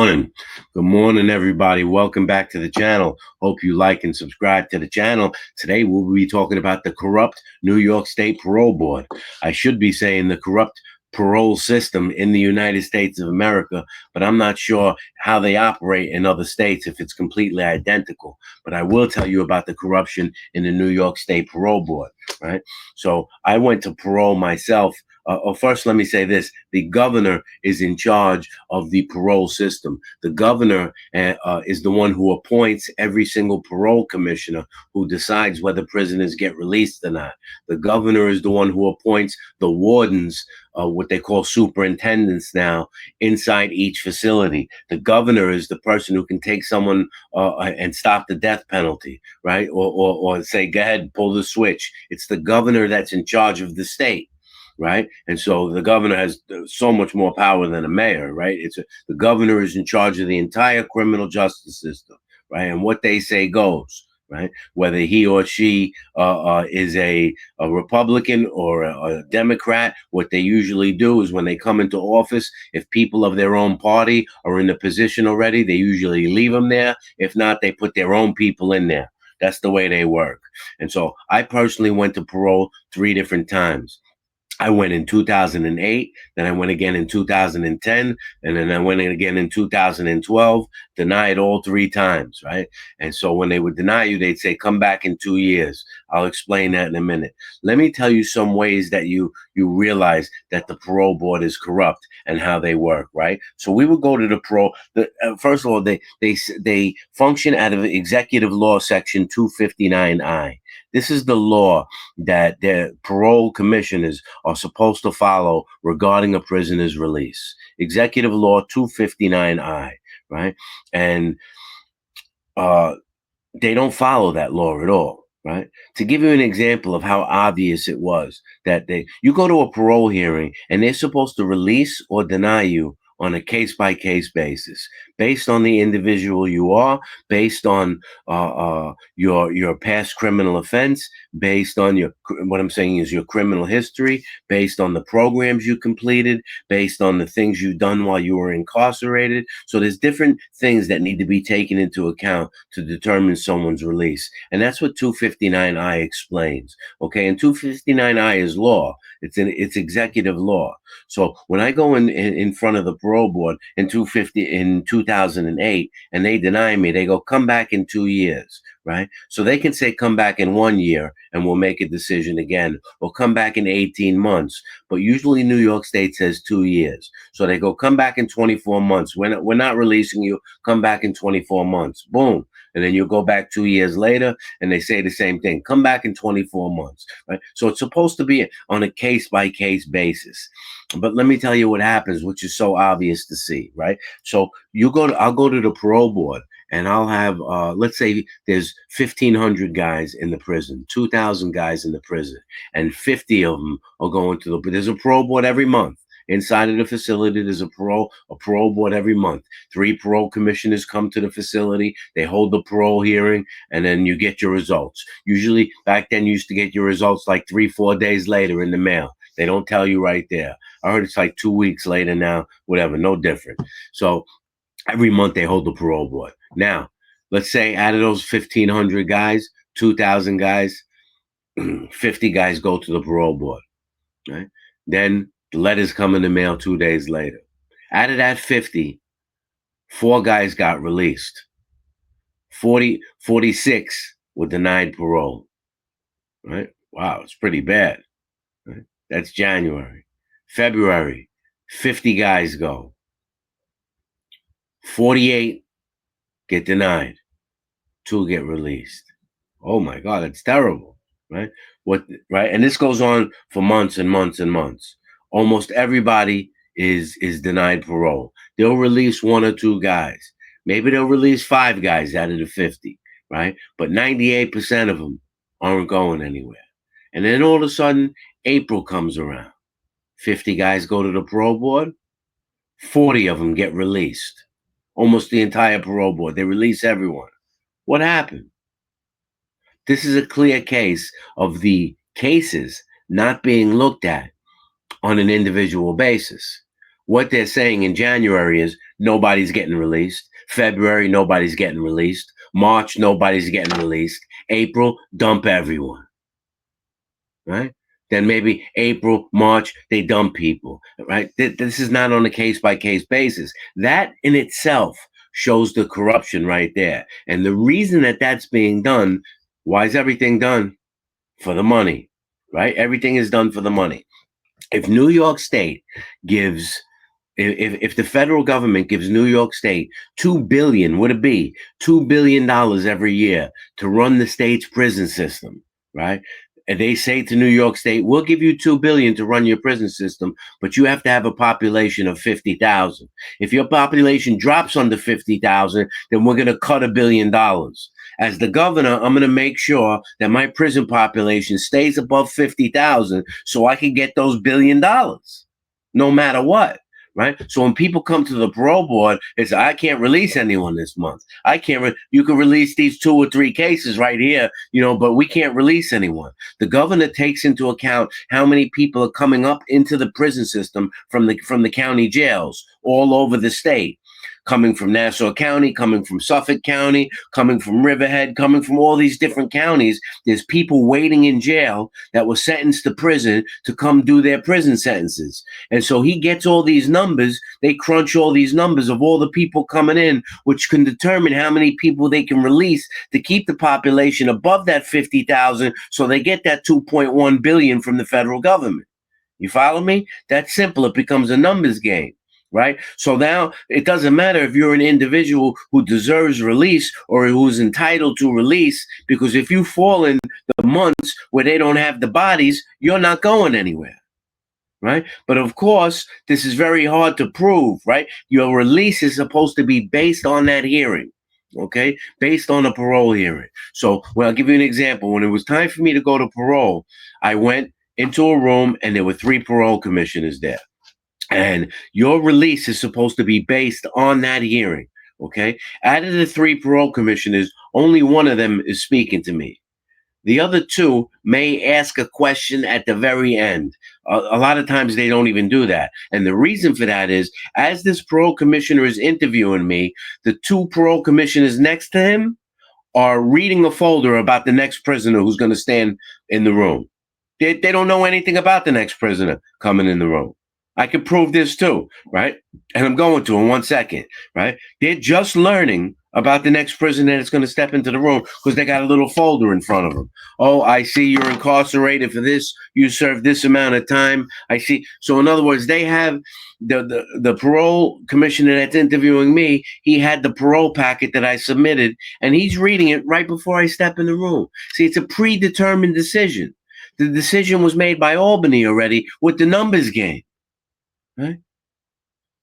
morning. Good morning, everybody. Welcome back to the channel. Hope you like and subscribe to the channel. Today, we'll be talking about the corrupt New York State Parole Board. I should be saying the corrupt parole system in the United States of America, but I'm not sure how they operate in other states, if it's completely identical. But I will tell you about the corruption in the New York State Parole Board, right? So I went to parole myself. First, let me say this. The governor is in charge of the parole system. The governor is the one who appoints every single parole commissioner who decides whether prisoners get released or not. The governor is the one who appoints the wardens, what they call superintendents now, inside each facility. The governor is the person who can take someone and stop the death penalty, right? Or say, go ahead, pull the switch. It's the governor that's in charge of the state. Right. And so the governor has so much more power than a mayor. Right. The governor is in charge of the entire criminal justice system. Right. And what they say goes. Right. Whether he or she is a Republican or a Democrat, what they usually do is when they come into office, if people of their own party are in the position already, they usually leave them there. If not, they put their own people in there. That's the way they work. And so I personally went to parole 3 different times. I went in 2008, then I went again in 2010, and then I went in again in 2012, denied all 3 times, right? And so when they would deny you, they'd say, come back in 2 years. I'll explain that in a minute. Let me tell you some ways that you realize that the parole board is corrupt and how they work, right? So we would go to the parole. First of all, they function out of Executive Law Section 259I. This is the law that the parole commissioners are supposed to follow regarding a prisoner's release. Executive Law 259I, right? And they don't follow that law at all, right? To give you an example of how obvious it was that you go to a parole hearing and they're supposed to release or deny you on a case-by-case basis, based on the individual you are, based on your past criminal offense, based on what I'm saying is your criminal history, based on the programs you completed, based on the things you've done while you were incarcerated. So there's different things that need to be taken into account to determine someone's release. And that's what 259I explains. Okay, and 259I is law. It's executive law. So when I go in front of the parole board in 2008 and they deny me, they go, come back in 2 years, right? So they can say, come back in 1 year and we'll make a decision again, or come back in 18 months. But usually New York State says 2 years. So they go, come back in 24 months. We're not releasing you. Come back in 24 months. Boom. And then you go back 2 years later and they say the same thing. Come back in 24 months, right? So it's supposed to be on a case-by-case basis. But let me tell you what happens, which is so obvious to see, right? So I'll go to the parole board and I'll have, let's say there's 1,500 guys in the prison, 2,000 guys in the prison, and 50 of them are going to there's a parole board every month. Inside of the facility, there's a parole board every month. 3 parole commissioners come to the facility. They hold the parole hearing, and then you get your results. Usually, back then, you used to get your results like 3-4 days later in the mail. They don't tell you right there. I heard it's like 2 weeks later now, whatever, no different. So every month they hold the parole board. Now, let's say out of those 1,500 guys, 2,000 guys, 50 guys go to the parole board, right? Then the letters come in the mail 2 days later. Out of that 50, 4 guys got released. 46 were denied parole, right? Wow, it's pretty bad, right? That's January. February, 50 guys go. 48 get denied. 2 get released. Oh my God, that's terrible, right? Right? And this goes on for months and months and months. Almost everybody is denied parole. They'll release 1 or 2 guys. Maybe they'll release 5 guys out of the 50, right? But 98% of them aren't going anywhere. And then all of a sudden, April comes around. 50 guys go to the parole board. 40 of them get released. Almost the entire parole board. They release everyone. What happened? This is a clear case of the cases not being looked at on an individual basis. What they're saying in January is nobody's getting released. February, nobody's getting released. March, nobody's getting released. April, dump everyone, right? Then maybe April, March, they dump people, right? This is not on a case-by-case basis. That in itself shows the corruption right there. And the reason that that's being done, why is everything done? For the money, right? Everything is done for the money. If New York State gives, if the federal government gives New York State $2 billion, would it be $2 billion every year to run the state's prison system, right? And they say to New York State, we'll give you $2 billion to run your prison system, but you have to have a population of 50,000. If your population drops under 50,000, then we're going to cut $1 billion. As the governor, I'm going to make sure that my prison population stays above 50,000 so I can get those $1 billion, no matter what. Right. So when people come to the parole board, it's, I can't release anyone this month. I can't. You can release these 2 or 3 cases right here, but we can't release anyone. The governor takes into account how many people are coming up into the prison system from the county jails all over the state. Coming from Nassau County, coming from Suffolk County, coming from Riverhead, coming from all these different counties. There's people waiting in jail that were sentenced to prison to come do their prison sentences. And so he gets all these numbers. They crunch all these numbers of all the people coming in, which can determine how many people they can release to keep the population above that 50,000 so they get that $2.1 billion from the federal government. You follow me? That's simple. It becomes a numbers game. Right. So now it doesn't matter if you're an individual who deserves release or who's entitled to release, because if you fall in the months where they don't have the bodies, you're not going anywhere. Right. But of course, this is very hard to prove. Right. Your release is supposed to be based on that hearing. OK, based on a parole hearing. So, well, I'll give you an example. When it was time for me to go to parole, I went into a room and there were 3 parole commissioners there. And your release is supposed to be based on that hearing, okay? Out of the 3 parole commissioners, only one of them is speaking to me. The other 2 may ask a question at the very end. A lot of times they don't even do that. And the reason for that is, as this parole commissioner is interviewing me, the 2 parole commissioners next to him are reading a folder about the next prisoner who's going to stand in the room. They don't know anything about the next prisoner coming in the room. I can prove this too, right? And I'm going to in 1 second, right? They're just learning about the next prisoner that's going to step into the room because they got a little folder in front of them. Oh, I see you're incarcerated for this. You served this amount of time. I see. So in other words, they have the parole commissioner that's interviewing me. He had the parole packet that I submitted, and he's reading it right before I step in the room. See, it's a predetermined decision. The decision was made by Albany already with the numbers game. Right?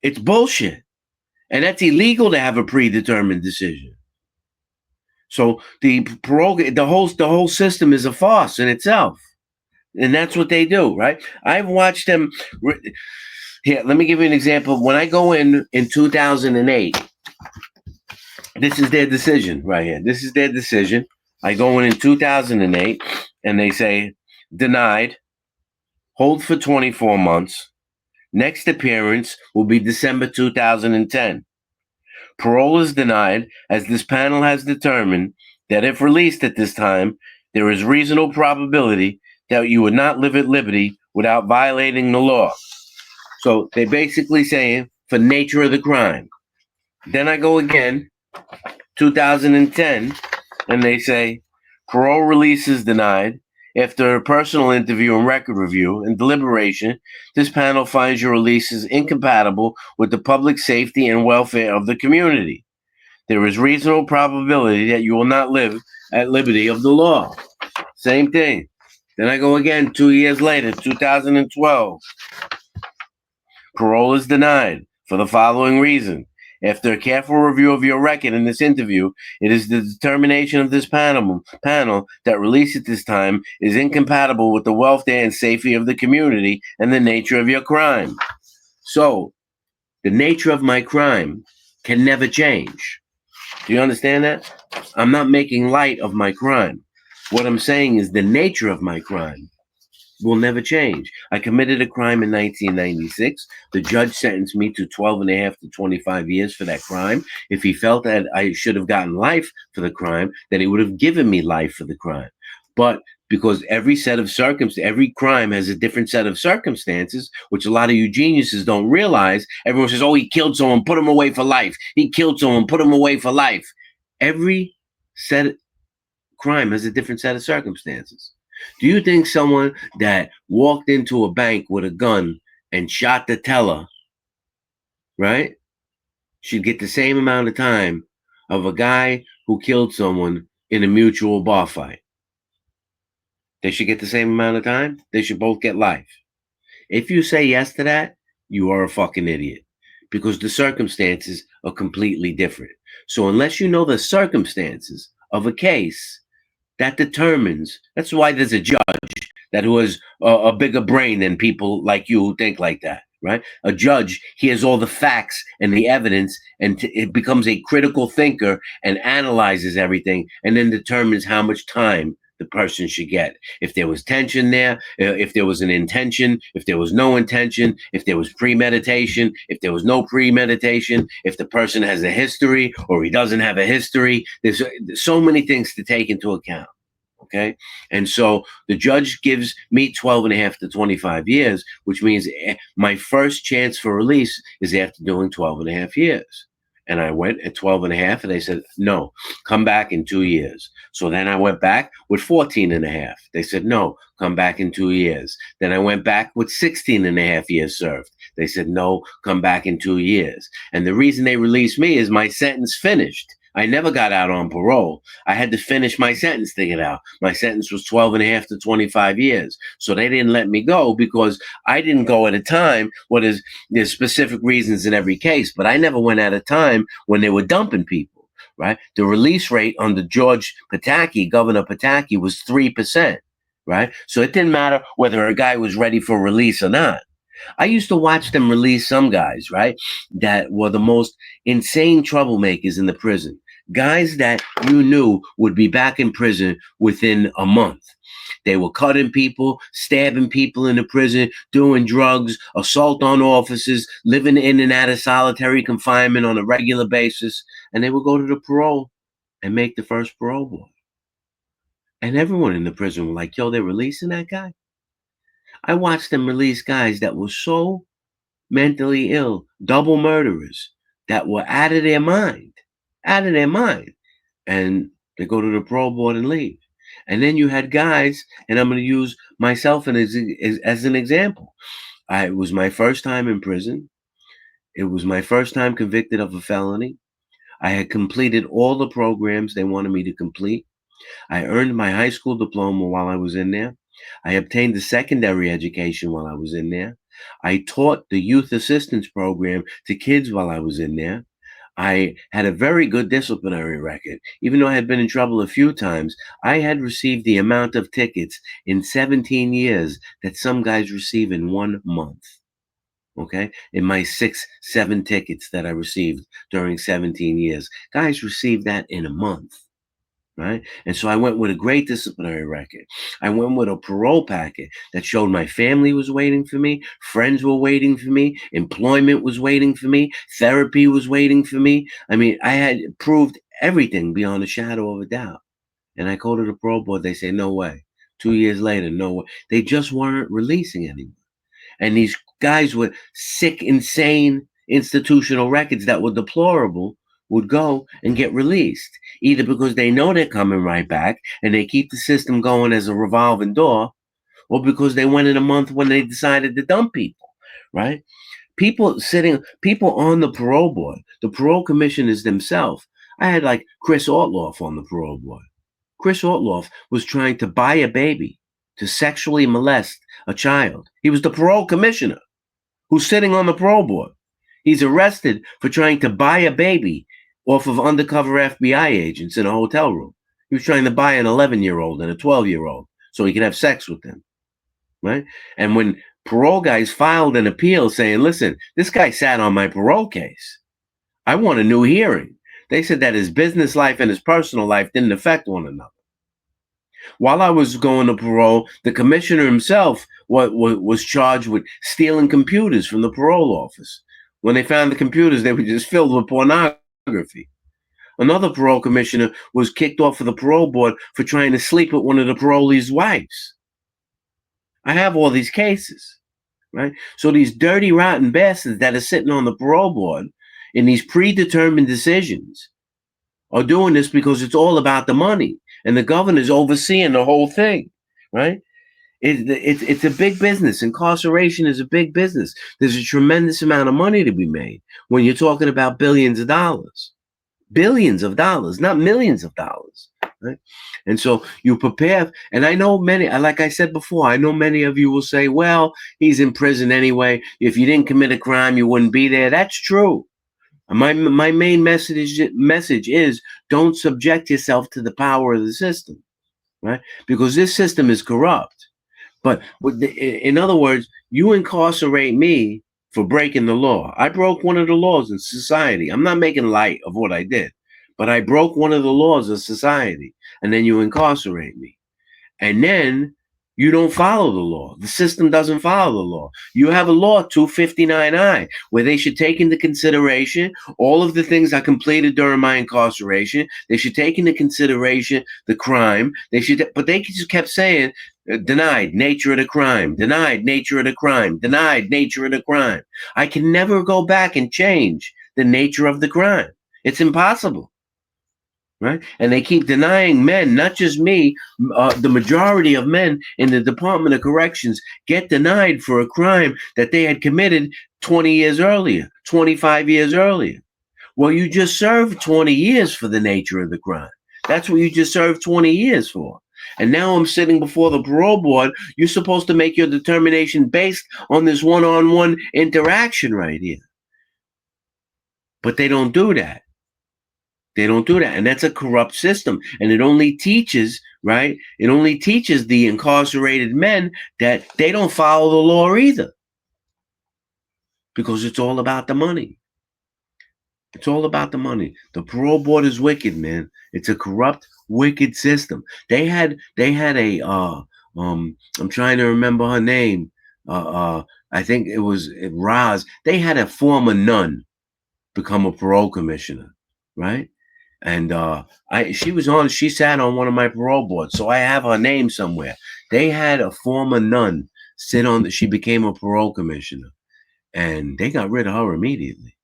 It's bullshit. And that's illegal to have a predetermined decision. So the whole system is a farce in itself. And that's what they do, right? I've watched them. Here, let me give you an example. When I go in 2008, this is their decision right here. This is their decision. I go in 2008 and they say, denied, hold for 24 months. Next appearance will be December 2010. Parole is denied as this panel has determined that if released at this time, there is reasonable probability that you would not live at liberty without violating the law. So they basically saying for nature of the crime. Then I go again, 2010, and they say parole release is denied. After a personal interview and record review and deliberation, this panel finds your release is incompatible with the public safety and welfare of the community. There is reasonable probability that you will not live at liberty of the law. Same thing. Then I go again 2 years later, 2012. Parole is denied for the following reason. After a careful review of your record in this interview, it is the determination of this panel that release at this time is incompatible with the welfare and safety of the community and the nature of your crime. So, the nature of my crime can never change. Do you understand that? I'm not making light of my crime. What I'm saying is the nature of my crime will never change. I committed a crime in 1996. The judge sentenced me to 12 and a half to 25 years for that crime. If he felt that I should have gotten life for the crime, then he would have given me life for the crime. But because every crime has a different set of circumstances, which a lot of you geniuses don't realize. Everyone says, oh, he killed someone, put him away for life. He killed someone, put him away for life. Every crime has a different set of circumstances. Do you think someone that walked into a bank with a gun and shot the teller, right, should get the same amount of time of a guy who killed someone in a mutual bar fight? They should get the same amount of time. They should both get life. If you say yes to that, you are a fucking idiot because the circumstances are completely different. So unless you know the circumstances of a case, that's why there's a judge that who has a bigger brain than people like you who think like that, right? A judge hears all the facts and the evidence and it becomes a critical thinker and analyzes everything and then determines how much time the person should get. If there was tension there, if there was an intention, if there was no intention, if there was premeditation, if there was no premeditation, if the person has a history or he doesn't have a history, there's so many things to take into account. Okay. And so the judge gives me 12 and a half to 25 years, which means my first chance for release is after doing 12 and a half years. And I went at 12 and a half and they said, no, come back in 2 years. So then I went back with 14 and a half. They said, no, come back in 2 years. Then I went back with 16 and a half years served. They said, no, come back in 2 years. And the reason they released me is my sentence finished. I never got out on parole. I had to finish my sentence to get out. My sentence was 12 and a half to 25 years. So they didn't let me go because I didn't go at a time. There's specific reasons in every case, but I never went at a time when they were dumping people, right? The release rate under George Pataki, Governor Pataki, was 3%, right? So it didn't matter whether a guy was ready for release or not. I used to watch them release some guys, right, that were the most insane troublemakers in the prison. Guys that you knew would be back in prison within a month. They were cutting people, stabbing people in the prison, doing drugs, assault on officers, living in and out of solitary confinement on a regular basis. And they would go to the parole and make the first parole board. And everyone in the prison was like, yo, they're releasing that guy? I watched them release guys that were so mentally ill, double murderers that were out of their mind, and they go to the parole board and leave. And then you had guys, and I'm going to use myself as an example. It was my first time in prison. It was my first time convicted of a felony. I had completed all the programs they wanted me to complete. I earned my high school diploma while I was in there. I obtained a secondary education while I was in there. I taught the youth assistance program to kids while I was in there. I had a very good disciplinary record. Even though I had been in trouble a few times, I had received the amount of tickets in 17 years that some guys receive in 1 month. Okay. In my 7 tickets that I received during 17 years, guys received that in a month. Right. And so I went with a great disciplinary record. I went with a parole packet that showed my family was waiting for me, friends were waiting for me, employment was waiting for me, therapy was waiting for me. I mean, I had proved everything beyond a shadow of a doubt. And I go to the parole board, they say, no way. 2 years later, no way. They just weren't releasing anyone. And these guys with sick, insane institutional records that were deplorable would go and get released, either because they know they're coming right back and they keep the system going as a revolving door, or because they went in a month when they decided to dump people, right? People on the parole board, the parole commissioners themselves. I had like Chris Ortloff on the parole board. Chris Ortloff was trying to buy a baby to sexually molest a child. He was the parole commissioner who's sitting on the parole board. He's arrested for trying to buy a baby off of undercover FBI agents in a hotel room. He was trying to buy an 11-year-old and a 12-year-old so he could have sex with them, right? And when parole guys filed an appeal saying, listen, this guy sat on my parole case. I want a new hearing. They said that his business life and his personal life didn't affect one another. While I was going to parole, the commissioner himself was charged with stealing computers from the parole office. When they found the computers, they were just filled with pornography. Another parole commissioner was kicked off of the parole board for trying to sleep with one of the parolees' wives. I have all these cases, right? So these dirty, rotten bastards that are sitting on the parole board in these predetermined decisions are doing this because it's all about the money, and the governor's overseeing the whole thing, right? It's a big business. Incarceration is a big business. There's a tremendous amount of money to be made when you're talking about billions of dollars, not millions of dollars. Right? And so you prepare, and I know many, like I said before, I know many of you will say, well, he's in prison anyway. If you didn't commit a crime, you wouldn't be there. That's true. My main message is don't subject yourself to the power of the system, right? Because this system is corrupt. But in other words, you incarcerate me for breaking the law. I broke one of the laws in society. I'm not making light of what I did, but I broke one of the laws of society, and then you incarcerate me. And then you don't follow the law. The system doesn't follow the law. You have a law 259I where they should take into consideration all of the things I completed during my incarceration. They should take into consideration the crime. But they just kept saying denied nature of the crime, denied nature of the crime, denied nature of the crime. I can never go back and change the nature of the crime. It's impossible. Right? And they keep denying men, not just me, the majority of men in the Department of Corrections get denied for a crime that they had committed 20 years earlier, 25 years earlier. Well, you just served 20 years for the nature of the crime. That's what you just served 20 years for. And now I'm sitting before the parole board. You're supposed to make your determination based on this one-on-one interaction right here. But they don't do that. They don't do that. And that's a corrupt system. And it only teaches, right? It only teaches the incarcerated men that they don't follow the law either. Because it's all about the money. It's all about the money. The parole board is wicked, man. It's a corrupt, wicked system. They had a I'm trying to remember her name. I think it was Roz. They had a former nun become a parole commissioner, right? And she sat on one of my parole boards, so I have her name somewhere. They had a former nun she became a parole commissioner, and they got rid of her immediately.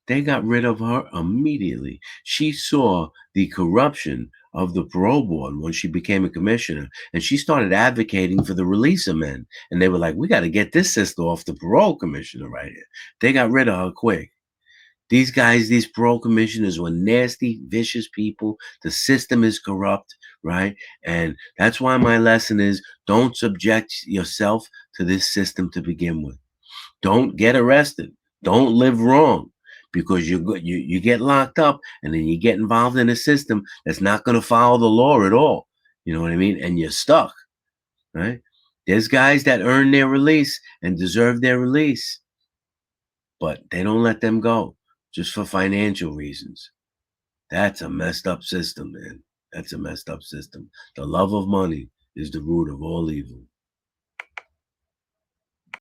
They got rid of her immediately. She saw the corruption of the parole board when she became a commissioner, and she started advocating for the release of men. And they were like, we got to get this sister off the parole commissioner right here. They got rid of her quick. These guys, these parole commissioners were nasty, vicious people. The system is corrupt, right? And that's why my lesson is don't subject yourself to this system to begin with. Don't get arrested. Don't live wrong because you get locked up and then you get involved in a system that's not going to follow the law at all. You know what I mean? And you're stuck, right? There's guys that earn their release and deserve their release, but they don't let them go just for financial reasons. That's a messed up system, man. That's a messed up system. The love of money is the root of all evil.